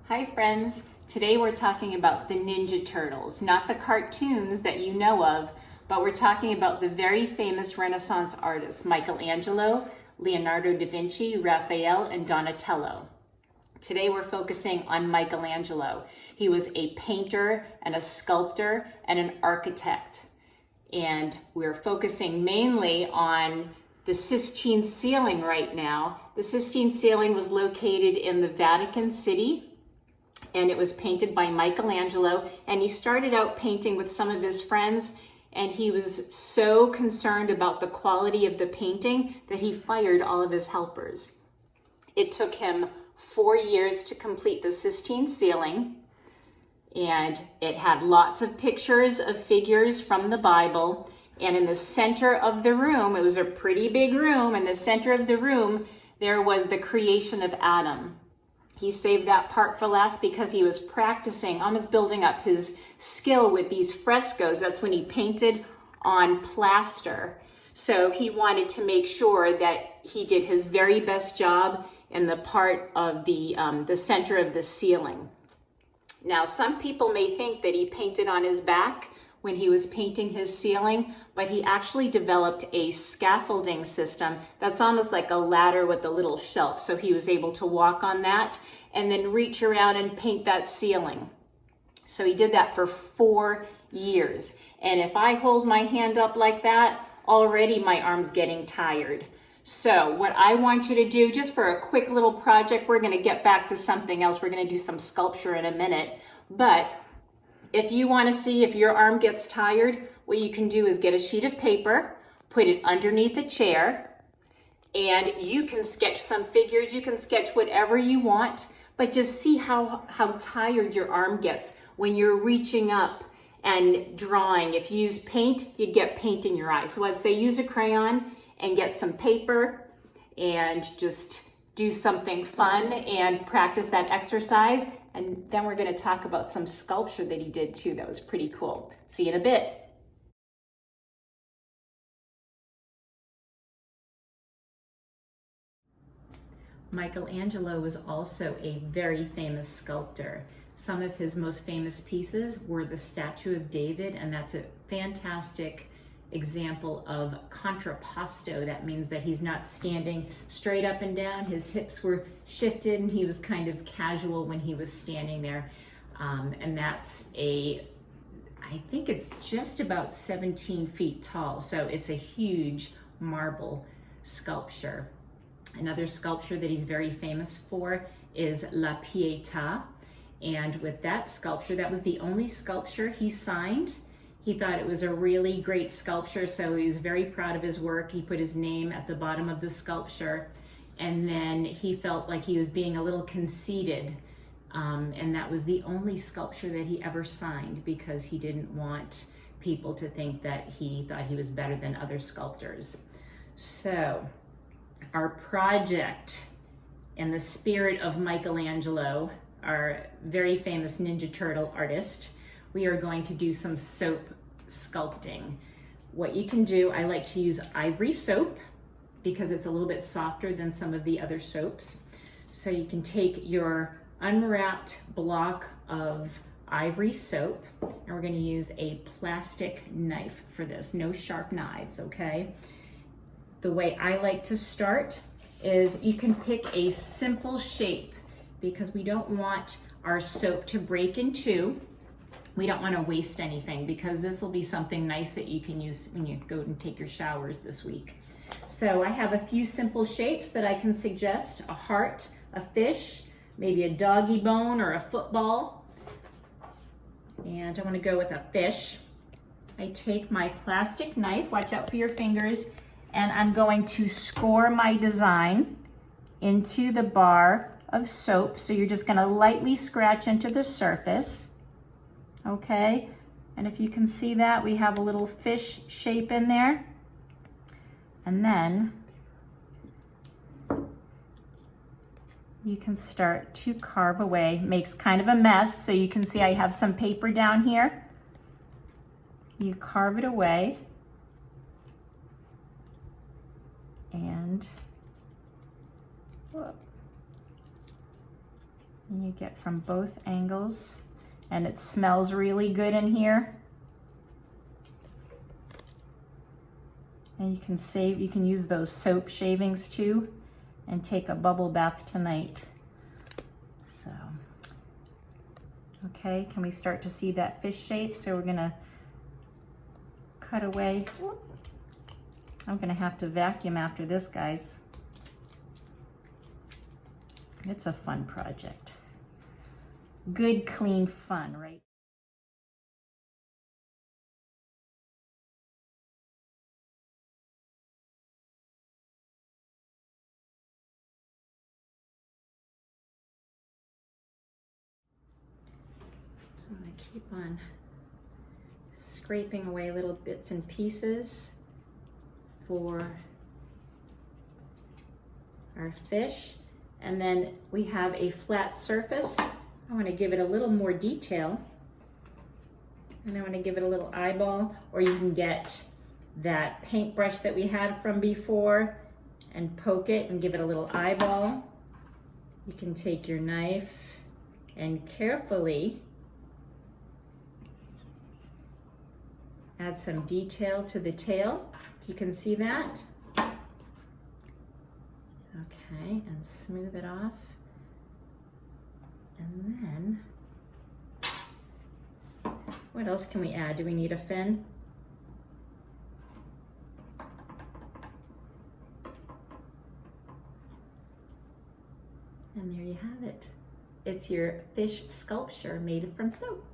Hi friends, today we're talking about the Ninja Turtles, not the cartoons that you know of, but we're talking about the very famous Renaissance artists, Michelangelo, Leonardo da Vinci, Raphael, and Donatello. Today we're focusing on Michelangelo. He was a painter and a sculptor and an architect. And we're focusing mainly on the Sistine Ceiling right now. The Sistine Ceiling was located in the Vatican City, and it was painted by Michelangelo. And he started out painting with some of his friends, and he was so concerned about the quality of the painting that he fired all of his helpers. It took him 4 years to complete the Sistine Ceiling, and it had lots of pictures of figures from the Bible. And in the center of the room, it was a pretty big room, in the center of the room, there was the creation of Adam. He saved that part for last because he was practicing, almost building up his skill with these frescoes. That's when he painted on plaster. So he wanted to make sure that he did his very best job in the part of the center of the ceiling. Now, some people may think that he painted on his back when he was painting his ceiling, but he actually developed a scaffolding system that's almost like a ladder with a little shelf. So he was able to walk on that and then reach around and paint that ceiling. So he did that for 4 years. And if I hold my hand up like that, already my arm's getting tired. So what I want you to do, just for a quick little project, we're gonna get back to something else. We're gonna do some sculpture in a minute. But if you wanna see if your arm gets tired, what you can do is get a sheet of paper, put it underneath a chair, and you can sketch some figures. You can sketch whatever you want, but just see how tired your arm gets when you're reaching up and drawing. If you use paint, you get paint in your eye. So I'd say use a crayon and get some paper and just do something fun and practice that exercise. And then we're gonna talk about some sculpture that he did too. That was pretty cool. See you in a bit. Michelangelo was also a very famous sculptor. Some of his most famous pieces were the Statue of David, and that's a fantastic example of contrapposto. That means that he's not standing straight up and down. His hips were shifted and he was kind of casual when he was standing there. And that's I think it's just about 17 feet tall. So it's a huge marble sculpture. Another sculpture that he's very famous for is La Pieta. And with that sculpture, that was the only sculpture he signed. He thought it was a really great sculpture, so he was very proud of his work. He put his name at the bottom of the sculpture, and then he felt like he was being a little conceited, and that was the only sculpture that he ever signed because he didn't want people to think that he thought he was better than other sculptors. So our project, in the spirit of Michelangelo, our very famous Ninja Turtle artist, we are going to do some soap sculpting. What you can do, I like to use ivory soap because it's a little bit softer than some of the other soaps. So you can take your unwrapped block of ivory soap, and we're going to use a plastic knife for this. No sharp knives, okay? The way I like to start is you can pick a simple shape because we don't want our soap to break in two. We don't want to waste anything because this will be something nice that you can use when you go and take your showers this week. So I have a few simple shapes that I can suggest: a heart, a fish, maybe a doggy bone or a football. And I want to go with a fish. I take my plastic knife, watch out for your fingers, and I'm going to score my design into the bar of soap. So you're just going to lightly scratch into the surface. Okay, and if you can see that, we have a little fish shape in there. And then you can start to carve away. Makes kind of a mess, so you can see I have some paper down here. You carve it away. And whoop. And you get from both angles, and it smells really good in here. And you can use those soap shavings too and take a bubble bath tonight. So, okay, can we start to see that fish shape? So we're gonna cut away. I'm gonna have to vacuum after this, guys. It's a fun project. Good, clean fun, right? So I'm gonna keep on scraping away little bits and pieces for our fish. And then we have a flat surface. I want to give it a little more detail. And I want to give it a little eyeball, or you can get that paintbrush that we had from before and poke it and give it a little eyeball. You can take your knife and carefully add some detail to the tail. You can see that. Okay, and smooth it off. And then, what else can we add? Do we need a fin? And there you have it. It's your fish sculpture made from soap.